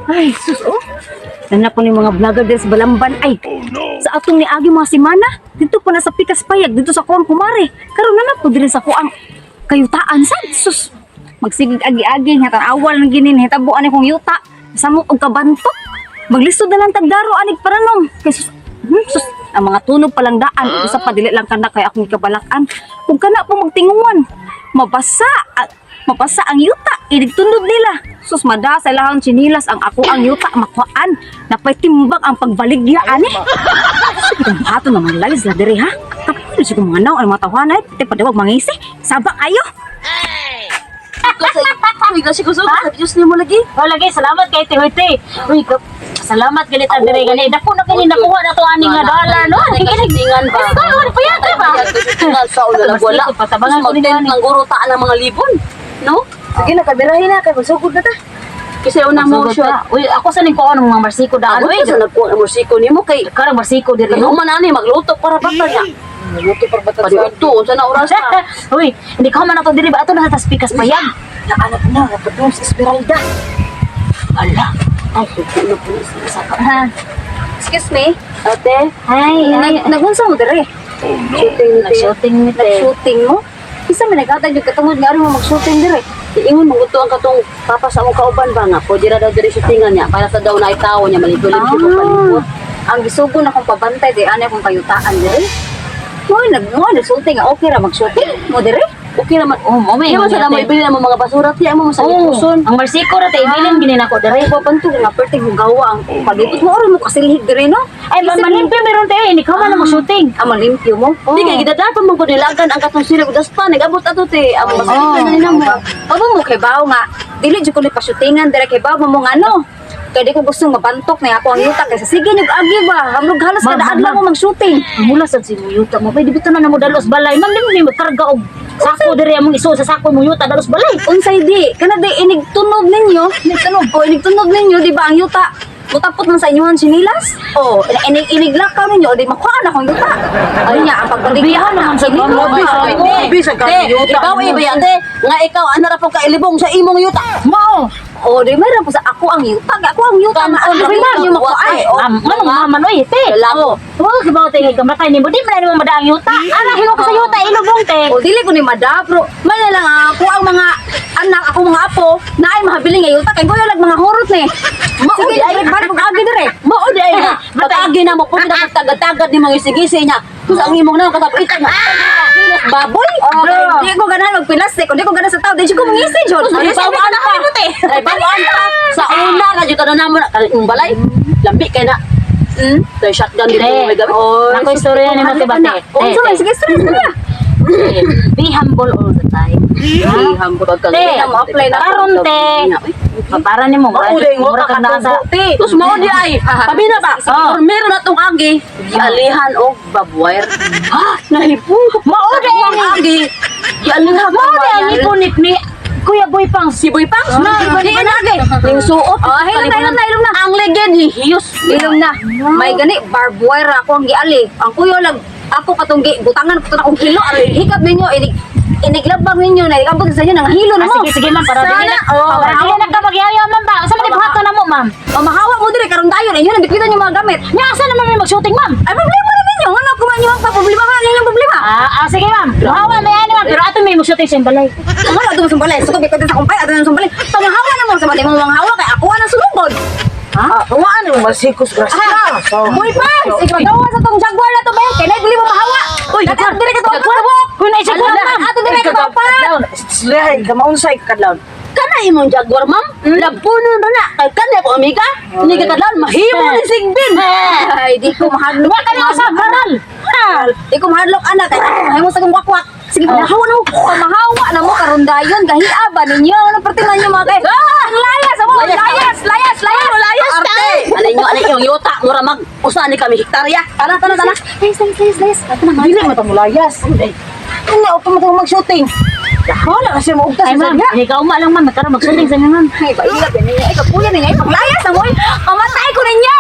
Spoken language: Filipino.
Ay, sus, oh. Nana po ni mga vlogger din sa Balamban. Ay, sa atong ni Agi mga simana. Dito po na sa Pikas Payag, dito sa Kuang Kumare. Karon na po din sa Kuang Kayutaan, sad. Sus, magsigig agi-agi, hatawal ng ginin, hitabuan akong yuta. Samok og kabanto. Maglistod na lang tagdaro, anig paranom. Kay sus, sus, ang mga tunog palang daan. Usa pa dili lang kana kay akong ikabalakan. Kung kana po magtinguan, mapasa ang yuta, idigtundod nila. Sus, madasa lahang chinilas ang ako ang yuta makuan. Napay timbang ang pagbaligya ani. Itong bato naman lalis la diri ha. Kapag si mga naw ang mga tawanay, pati padawag mangisi. Sabak ayo. Uy, kasi ko sa Diyos niyo mo lagi. Oh, lagi salamat kay Tihoy-Ti. Uy, salamat galit ang diri gani. Dako na kini nakuha na to aning nga dollar no. Tingan ba? Ano pa yata ba? Tingan sa ulo lang wala. Patabangan ko Mag-tent ni ng guro taan ng mga libon. No? Sige na kabirahin na kay masugod na ta. Kasi una mo siya. Uy, ako sa ning kuan ng mga marsiko daan. Ano sa nagkuha ng musiko nimo kay Karang marsiko diri ano no. man ani magluto para bata niya. Magluto para bata. Padiuto sa na oras na. Uy, hindi ka man ato diri ba ato na sa Pikas Payag. Naanak na napatong sa Esmeralda. Ala. Ay, ano po sa Ha. Excuse me. ate. Hi, nagunsa mo diri? Shooting Nag-shooting mo? Isa man naghatag yung katungod nga rin mo mag-shooting dire. Ingon maguto ang katong papa sa among kauban ba nga pwede ra daw diri shootingan niya para sa daw na itawo niya malibulib siya ko palibot. Ang gisugo na kong pabantay di ana kong kayutaan dire. Moy nag-shooting okay ra mag-shooting mo dire. Okay naman. Oh, mo may. Di man sa na mo ibili na mo mga basura tiya mo sa ipuson. Ang marsiko ra tay bilin ginin ako dire. Ay, papanto nga perti kong gawa ang palibot mo oras mo kasilhig dire no. Ay, malimpyo meron tayo, hindi ka man na mag-shooting. Ang malimpyo mo. Di kay gidadapan mo ko nilagan ang katong silog daspan nagabot ato te. Ang masakit na nila mo. Abo mo kay bawo nga. Dili jud ko ni pa-shootingan dire kay bawo mo ano. Kaya di ko gustong mabantok na ako ang yuta kasi sige nyug agi ba. Hamlog halos kada adlaw mo mag-shooting. Mula sa simuyuta mo. Pwede bitaw na mo dalos balay. Man din mo karga og sako dire among iso sa sako mo yuta dalos balay. Unsay di? Kana di inigtunog ninyo, inigtunog ninyo di ba ang yuta? Mutapot man sa inyohan sinilas? O, iniglakaw ninyo, o di makuha na akong yuta. Ano niya, ang pagbaligyan naman sa inyo. Bisa ka yuta. Ikaw ibiyate. Nga ikaw ana ra po ka ilibong sa imong yuta. Mao! O, di mayroon po sa ako ang yuta. Ako ang yuta. O, di ba niyo makuha? Ano nga man, oy, te. Lamo. Oo, kibaw te, gamatay ni mo. Di man na mo madaang yuta. Anahin ko sa yuta, ilubong te. O, dili ko ni mada, bro. May na lang ako ang mga anak, ako mga apo, na ay mahabiling nga yuta. Kaya goyo lang mga hurot ni. Sige, ay, balik kong agi dire. Mao di ay. Pag-agi na mo po na tagad-tagad ni mga isigisi niya. Kung ang imong na katapitan nga. Baboy. Di ko ganahan magpilastik. Di ko ganahan sa tao. Di ko mangisi, John. Ay, bawaan pa. Ay, bawaan pa. Sa una na dito na namo na yung balay. Lambi kay na. Tay shotgun dito mo may gamit. Ako istorya ni Mati-Bate. Sige, istorya. Be humble all the time. Hambog ka. Te, mo-apply na karon te. Para ni mo. Mauding mo ka nasa. Tus mao di ay. Sabi na ba? Or meron na tong agi. Gialihan og babwire. Ha, nahipo. Mao di ang agi. Gialihan Mao di ang ipunit ni Kuya Boy Pang. Si Boy Pangs na di na agi. Ning suot. Ilong na. Ang legend hiyos. Ilong na. May gani barbed wire ako ang giali. Ang kuya lang ako katong butangan ko akong hilo aron hikap ninyo iniglabang ninyo na ikabot sa inyo nang hilo na mo. Sige ma'am para dili na. Dili na ka magyayo ma'am ba? Asa man ibuhat na mo ma'am? O mahawa mo dire karon dayon inyo nang bikitan yung mga gamit. Nya asa naman may mag-shooting ma'am? Ay problema na ninyo. Ano ko man yung problema ka ninyo problema? Sige ma'am. Mahawa may ani ma'am pero ato may mag-shooting sa balay. Ano ato mo sa balay? Suko bikitan sa kumpay ato sa balay. Pamahawa na mo sa balay mo hawa kay ako na sulugod. Ha? Ano masikos grasya. Boy Pans, ikaw gawa sa tong jaguar na to ba? Kaya na dili mo mahawa. Uy, jaguar dire ka to. Kun na jaguar ma'am. Ato dire ka to pa. Slay, kamaunsay kadlaw. Kana imong jaguar ma'am? Labuno na. Kay kana ko amiga. Ni ka kadlaw mahimo ni sigbin. Ay, di ko mahadlok. Wa ka na sa karal. Di ko mahadlok anak. Ay mo sa kong wakwak. Sige, mahawa na mo. Mahawa na mo karon dayon gahia ba ninyo? Ano pertingan niyo mga kay? Layas mo. Layas. Ano yung yuta mura mag usa ni kami hektarya. Tara. Layas. Ato na Dili mo ta mulayas. Ano ako mo mag-shooting? Wala kasi mo ugtas Ay, ma'am. Ikaw ma lang, ma'am. Magkaroon mag-shooting sa inyo, ma'am. Ay, bailap yan niya. Ikaw, kuya niya. Paglayas na mo. Pamatay ko ninyo.